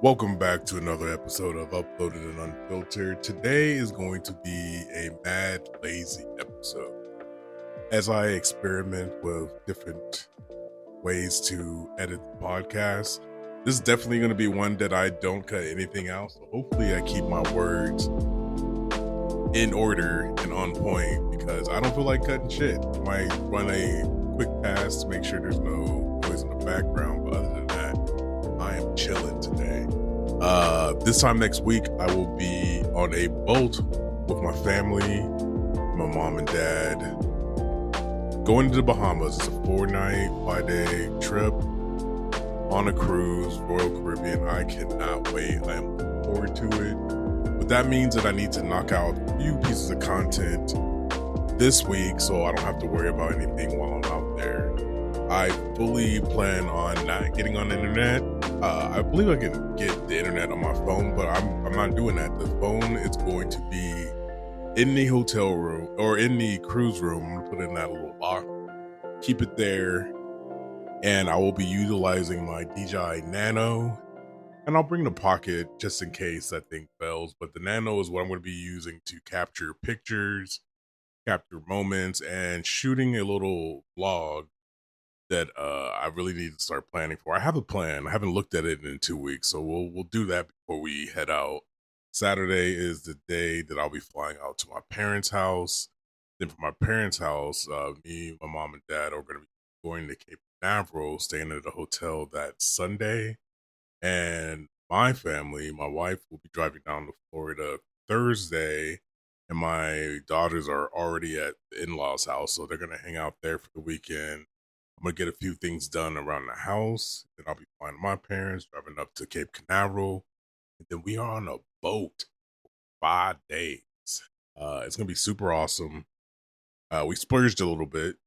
Welcome back to another episode of Uploaded and Unfiltered. Today is going to be a mad lazy episode as I experiment with different ways to edit the podcast. This is definitely going to be one that I don't cut anything out, so hopefully I keep my words in order and on point because I don't feel like cutting shit. I might run a quick pass to make sure there's no noise in the background, but other than that, I am chilling today. This time next week, I will be on a boat with my family, my mom and dad, going to the Bahamas. It's a 4-night, 5-day trip on a cruise, Royal Caribbean. I cannot wait. I am looking forward to it. But that means that I need to knock out a few pieces of content this week so I don't have to worry about anything while I'm out there. I fully plan on not getting on the internet. I believe I can get the internet on my phone, but I'm not doing that. The phone is going to be in the hotel room or in the cruise room. I'm gonna put it in that little lock, keep it there, and I will be utilizing my DJI Nano. And I'll bring the Pocket just in case that thing fails. But the Nano is what I'm going to be using to capture pictures, capture moments, and shooting a little vlog that I really need to start planning for. I have a plan. I haven't looked at it in 2 weeks, so we'll do that before we head out. Saturday is the day that I'll be flying out to my parents' house. Then from my parents' house, me, my mom, and dad are going to be going to Cape Canaveral, staying at a hotel that Sunday. And my family, my wife will be driving down to Florida Thursday, and my daughters are already at the in-laws' house, so they're going to hang out there for the weekend. I'm gonna get a few things done around the house. Then I'll be flying to my parents, driving up to Cape Canaveral, and then we are on a boat for 5 days. It's gonna be super awesome. We splurged a little bit.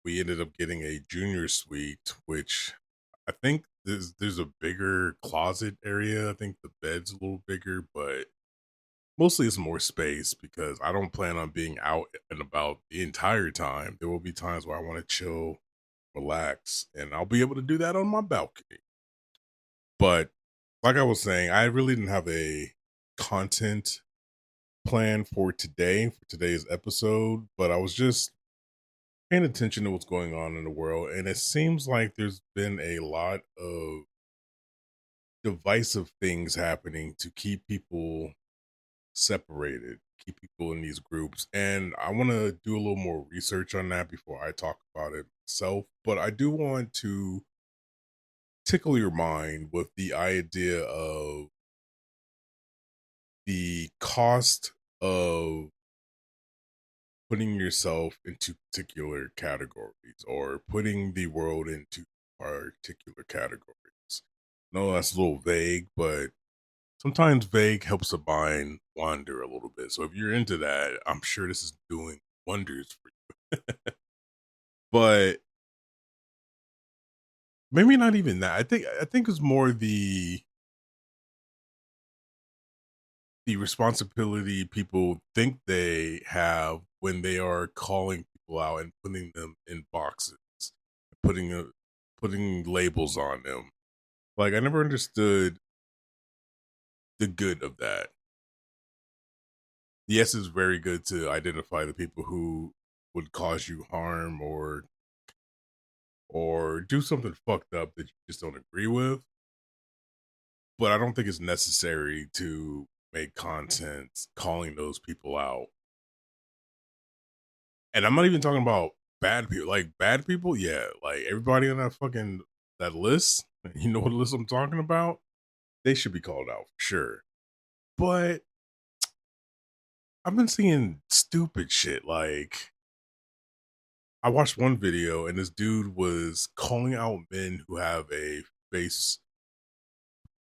We ended up getting a junior suite, which I think there's a bigger closet area. I think the bed's a little bigger, but mostly it's more space because I don't plan on being out and about the entire time. There will be times where I want to chill, relax, and I'll be able to do that on my balcony. But like I was saying, I really didn't have a content plan for today, for today's episode, but I was just paying attention to what's going on in the world, and it seems like there's been a lot of divisive things happening to keep people separated, keep people in these groups. And I want to do a little more research on that before I talk about it myself. But I do want to tickle your mind with the idea of the cost of putting yourself into particular categories or putting the world into particular categories. No, that's a little vague, but sometimes vague helps the mind wander a little bit. So if you're into that, I'm sure this is doing wonders for you. But maybe not even that. I think it's more the responsibility people think they have when they are calling people out and putting them in boxes, putting labels on them. Like I never understood the good of that. Yes, it's very good to identify the people who would cause you harm or do something fucked up that you just don't agree with. But I don't think it's necessary to make content calling those people out. And I'm not even talking about bad people. Like bad people, yeah. Like everybody on that list, you know what list I'm talking about? They should be called out for sure. But I've been seeing stupid shit. Like I watched one video and this dude was calling out men who have a face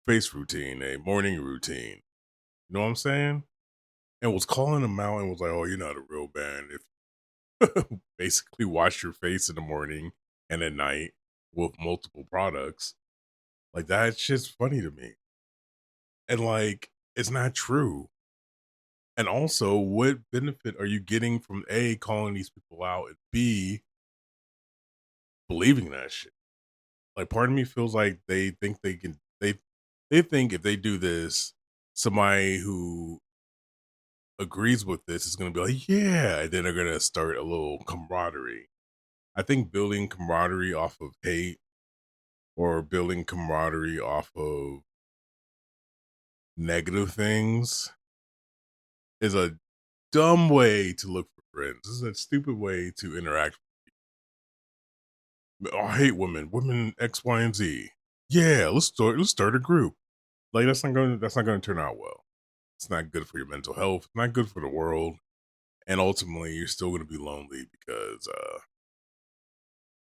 face routine, a morning routine. You know what I'm saying? And was calling them out and was like, "Oh, you're not a real man if basically wash your face in the morning and at night with multiple products." Like that shit's funny to me. And like it's not true. And also, what benefit are you getting from A calling these people out and B believing that shit? Like part of me feels like they think they can They think if they do this, somebody who agrees with this is going to be like, yeah, and then they're going to start a little camaraderie. I think building camaraderie off of hate or building camaraderie off of negative things is a dumb way to look for friends. This is a stupid way to interact. Oh, I hate women. Women X, Y, and Z. Yeah, let's start a group. Like that's not going to turn out well. It's not good for your mental health. It's not good for the world. And ultimately, you're still going to be lonely because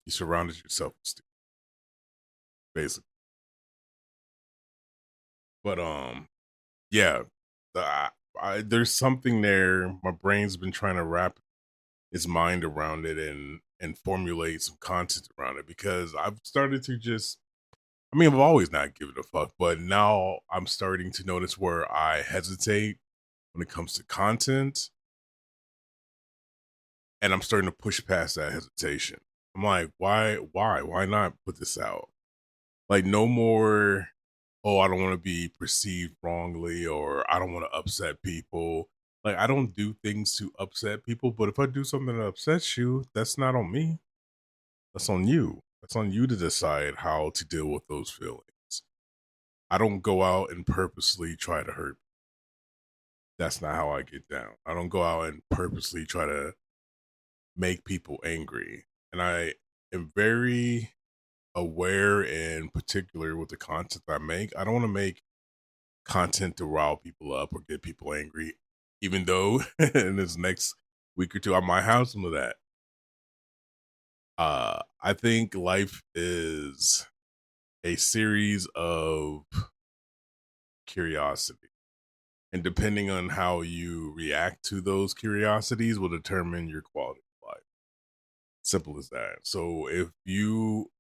you surrounded yourself with stupid, basically. But yeah, there's something there. My brain's been trying to wrap its mind around it and formulate some content around it because I've started to just. I mean, I've always not given a fuck, but now I'm starting to notice where I hesitate when it comes to content, and I'm starting to push past that hesitation. I'm like, why not put this out? Like, no more. Oh, I don't want to be perceived wrongly, or I don't want to upset people. Like, I don't do things to upset people, but if I do something that upsets you, that's not on me. That's on you. That's on you to decide how to deal with those feelings. I don't go out and purposely try to hurt. That's not how I get down. I don't go out and purposely try to make people angry. And I am very aware and particular with the content I make. I don't want to make content to rile people up or get people angry, even though in this next week or two I might have some of that. I think life is a series of curiosity. And depending on how you react to those curiosities will determine your quality of life. Simple as that. So if you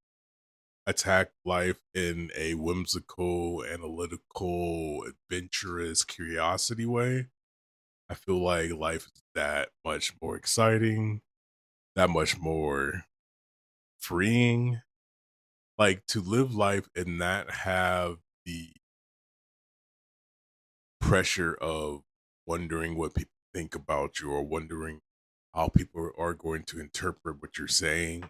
attack life in a whimsical, analytical, adventurous curiosity way, I feel like life is that much more exciting, that much more freeing. Like to live life and not have the pressure of wondering what people think about you or wondering how people are going to interpret what you're saying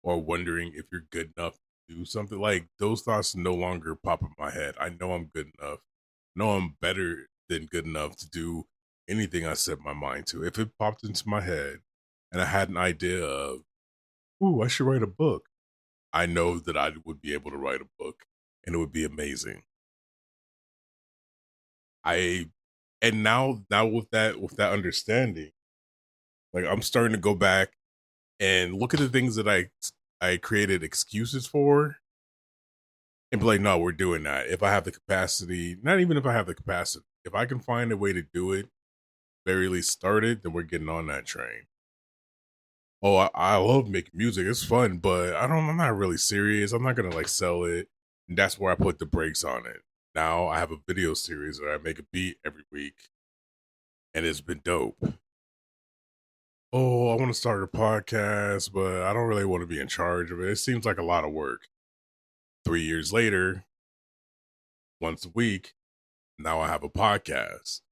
or wondering if you're good enough to do something. Like those thoughts no longer pop in my head. I know I'm good enough. I know I'm better than good enough to do anything I set my mind to. If it popped into my head and I had an idea of, ooh, I should write a book, I know that I would be able to write a book and it would be amazing. I and now with that understanding, like I'm starting to go back and look at the things that I created excuses for and be like, no, we're doing that. If I have the capacity, not even if I have the capacity, if I can find a way to do it, very least start it, then we're getting on that train. Oh, I love making music. It's fun, but I'm not really serious. I'm not gonna like sell it. And that's where I put the brakes on it. Now I have a video series where I make a beat every week and it's been dope. Oh, I want to start a podcast, but I don't really want to be in charge of it. It seems like a lot of work. 3 years later, once a week, now I have a podcast.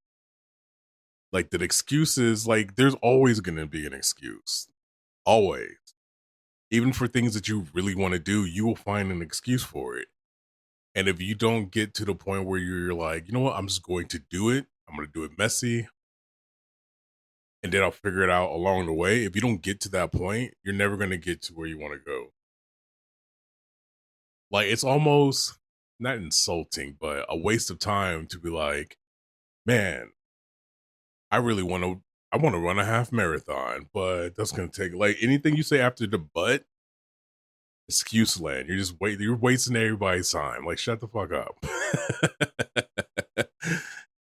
Like the excuses, like there's always going to be an excuse. Always. Even for things that you really want to do, you will find an excuse for it. And if you don't get to the point where you're like, you know what, I'm just going to do it, I'm going to do it messy, and then I'll figure it out along the way. If you don't get to that point, you're never going to get to where you want to go. Like it's almost not insulting, but a waste of time to be like, man, I really want to. I want to run a half marathon, but that's gonna take like anything you say after the but excuse land. You're just wait. You're wasting everybody's time. Like shut the fuck up.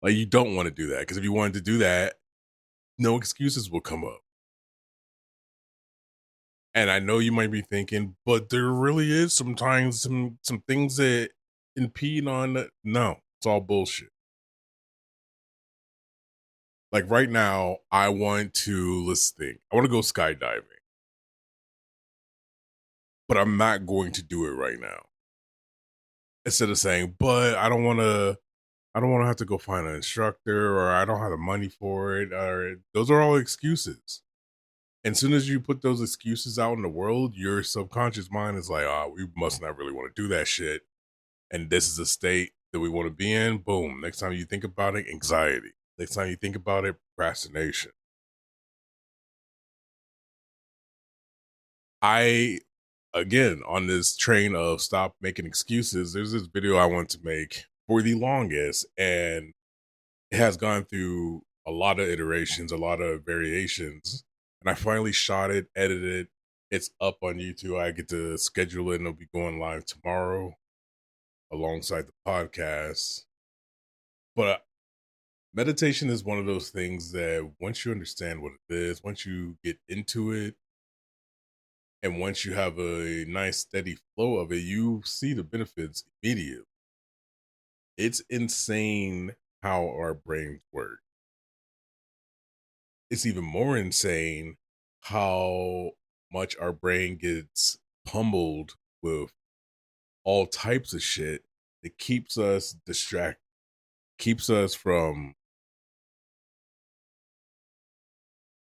Like you don't want to do that because if you wanted to do that, no excuses will come up. And I know you might be thinking, but there really is sometimes some things that impede on. No, it's all bullshit. Like right now, I want to let's think. I want to go skydiving, but I'm not going to do it right now. instead of saying, but I don't want to have to go find an instructor, or I don't have the money for it, or those are all excuses. And as soon as you put those excuses out in the world, your subconscious mind is like, oh, we must not really want to do that shit. And this is a state that we want to be in. Boom. Next time you think about it, anxiety. Next time you think about it, procrastination. I, again, on this train of stop making excuses, there's this video I want to make for the longest, and it has gone through a lot of iterations, a lot of variations. And I finally shot it, edited it. It's up on YouTube. I get to schedule it, and it'll be going live tomorrow alongside the podcast. But meditation is one of those things that once you understand what it is, once you get into it, and once you have a nice steady flow of it, you see the benefits immediately. It's insane how our brains work. It's even more insane how much our brain gets pummeled with all types of shit that keeps us distracted, keeps us from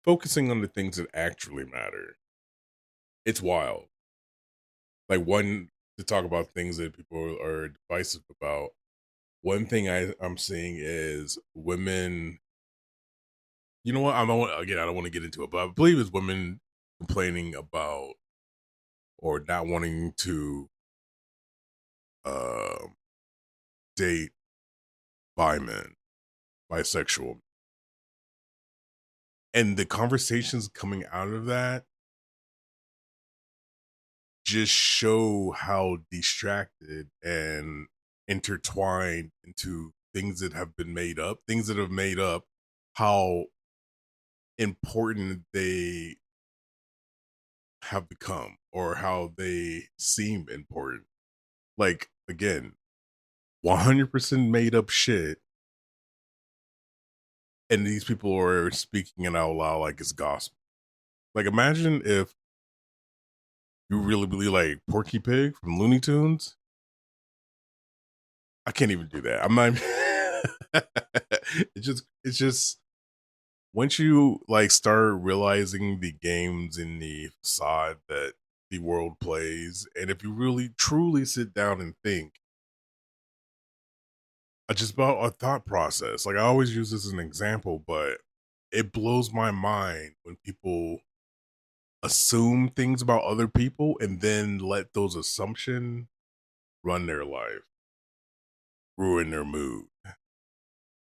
focusing on the things that actually matter. It's wild. Like, one, to talk about things that people are divisive about, one thing I'm seeing is women. You know what? I don't want to get into it, but I believe it's women complaining about or not wanting to uh, date bi men, bisexual, and the conversations coming out of that just show how distracted and intertwined into things that have been made up, things that have made up, how important they have become or how they seem important. Like, again, 100% made up shit, and these people are speaking it out loud like it's gospel. Like, imagine if you really believe like Porky Pig from Looney Tunes. I can't even do that. I'm not. It's just once you like start realizing the games in the facade that the world plays, and if you really truly sit down and think, just about a thought process. Like, I always use this as an example, but it blows my mind when people assume things about other people and then let those assumptions run their life, ruin their mood,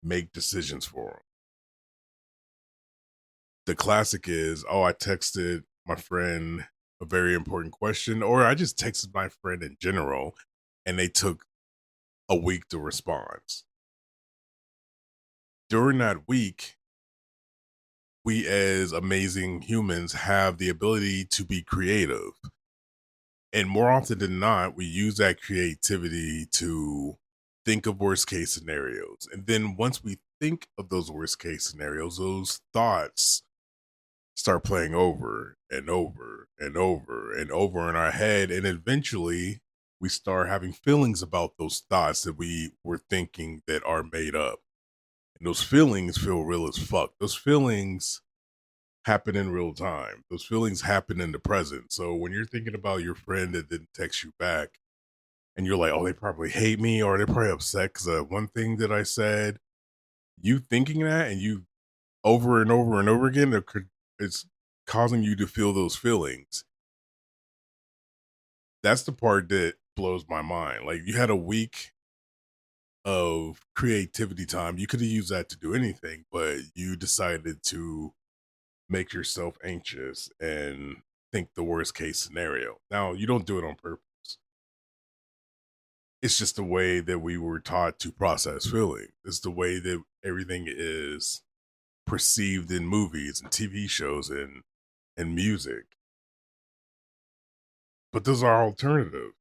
make decisions for them. The classic is, oh, I texted my friend a very important question, or I just texted my friend in general, and they took a week to respond. During that week, we as amazing humans have the ability to be creative. And more often than not, we use that creativity to think of worst case scenarios. And then once we think of those worst case scenarios, those thoughts start playing over and over and over and over in our head. And eventually we start having feelings about those thoughts that we were thinking that are made up. And those feelings feel real as fuck. Those feelings happen in real time. Those feelings happen in the present. So when you're thinking about your friend that didn't text you back, and you're like, oh, they probably hate me, or they're probably upset because one thing that I said, you thinking that and you over and over and over again, it's causing you to feel those feelings. That's the part that blows my mind. Like, you had a week of creativity time. You could have used that to do anything, but you decided to make yourself anxious and think the worst case scenario. Now, you don't do it on purpose. It's just the way that we were taught to process feeling. It's the way that everything is perceived in movies and TV shows and music. But those are alternative.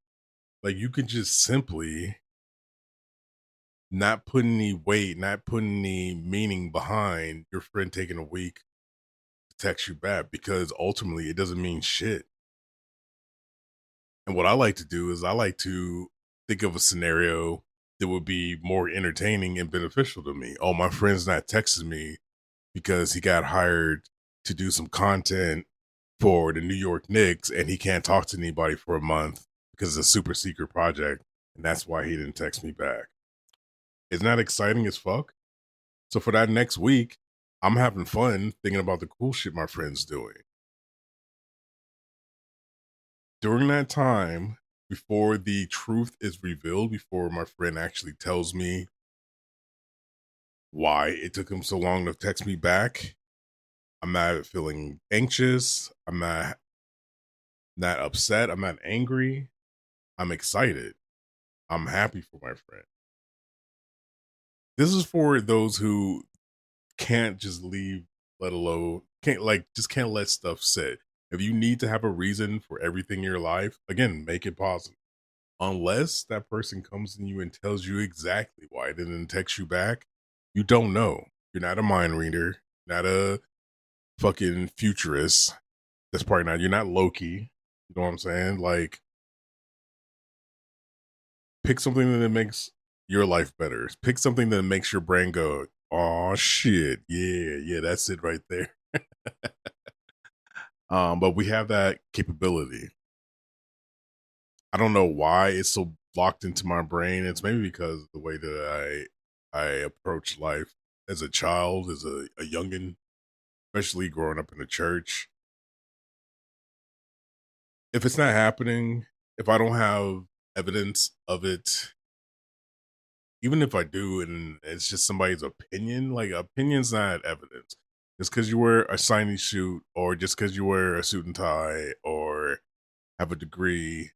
Like, you can just simply not put any weight, not put any meaning behind your friend taking a week to text you back, because ultimately it doesn't mean shit. And what I like to do is I like to think of a scenario that would be more entertaining and beneficial to me. Oh, my friend's not texting me because he got hired to do some content for the New York Knicks and he can't talk to anybody for a month because it's a super secret project. And that's why he didn't text me back. Isn't that exciting as fuck? So for that next week, I'm having fun thinking about the cool shit my friend's doing. During that time, before the truth is revealed, before my friend actually tells me why it took him so long to text me back, I'm not feeling anxious. I'm not upset. I'm not angry. I'm excited. I'm happy for my friend. This is for those who can't just leave, let alone can't let stuff sit. If you need to have a reason for everything in your life, again, make it positive. Unless that person comes to you and tells you exactly why it didn't text you back, you don't know. You're not a mind reader, not a fucking futurist. That's probably not. You're not Loki. You know what I'm saying? Like, pick something that makes your life better. Pick something that makes your brain go, "Oh shit, yeah, that's it right there." But we have that capability. I don't know why it's so locked into my brain. It's maybe because of the way that I approach life as a child, as a youngin', especially growing up in the church. If it's not happening, if I don't have evidence of it, even if I do, and it's just somebody's opinion, like opinion's not evidence. Just because you wear a shiny suit, or just because you wear a suit and tie, or have a degree,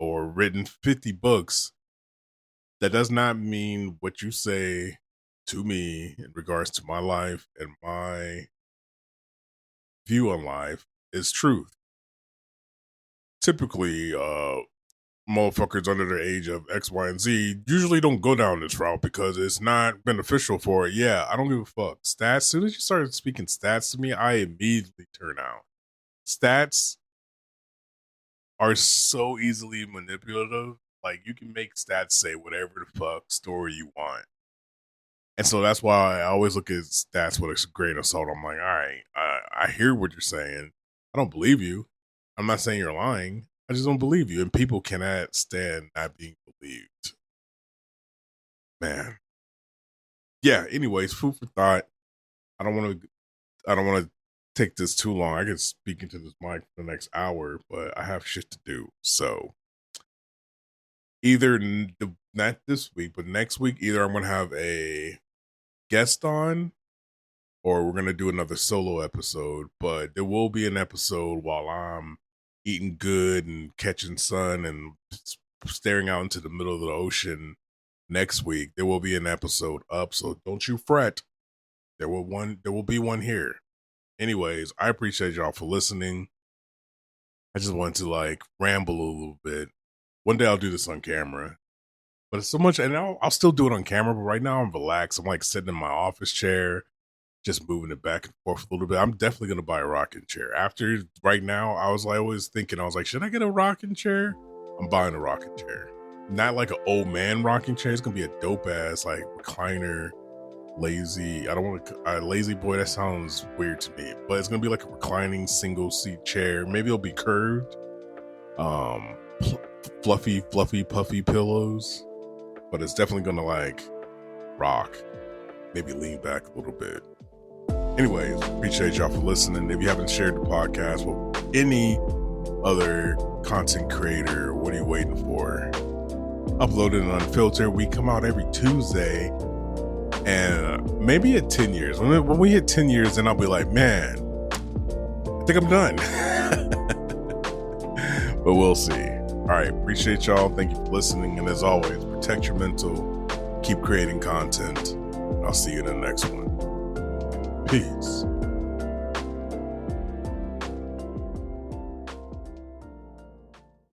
or written 50 books, that does not mean what you say to me in regards to my life and my view on life is truth. Typically, motherfuckers under the age of X, Y, and Z usually don't go down this route because it's not beneficial for it. Yeah, I don't give a fuck. Stats, as soon as you started speaking stats to me, I immediately turn out. Stats are so easily manipulative. Like, you can make stats say whatever the fuck story you want. And so that's why I always look at stats with a grain of salt. I'm like, all right, I hear what you're saying. I don't believe you. I'm not saying you're lying. I just don't believe you. And people cannot stand not being believed. Man. Yeah, anyways, food for thought. I don't want to take this too long. I could speak into this mic for the next hour, but I have shit to do. So either not this week, but next week, either I'm going to have a guest on or we're going to do another solo episode, but there will be an episode while I'm eating good and catching sun and staring out into the middle of the ocean next week. There will be an episode up, so don't you fret. There will be one here. Anyways, I appreciate y'all for listening. I just wanted to like ramble a little bit. One day I'll do this on camera, but it's so much, and I'll still do it on camera. But right now I'm relaxed. I'm like sitting in my office chair, just moving it back and forth a little bit. I'm definitely gonna buy a rocking chair. After right now, I was like, should I get a rocking chair? I'm buying a rocking chair. Not like an old man rocking chair. It's gonna be a dope ass like recliner, lazy. I don't want to lazy boy. That sounds weird to me, but it's gonna be like a reclining single seat chair. Maybe it'll be curved. Fluffy, puffy pillows, but it's definitely gonna like rock. Maybe lean back a little bit. Anyways, appreciate y'all for listening. If you haven't shared the podcast with any other content creator, what are you waiting for? Uploaded and Unfiltered. We come out every Tuesday, and maybe at 10 years. When we hit 10 years, then I'll be like, man, I think I'm done. But we'll see. All right, appreciate y'all. Thank you for listening. And as always, protect your mental, keep creating content. I'll see you in the next one. Peace.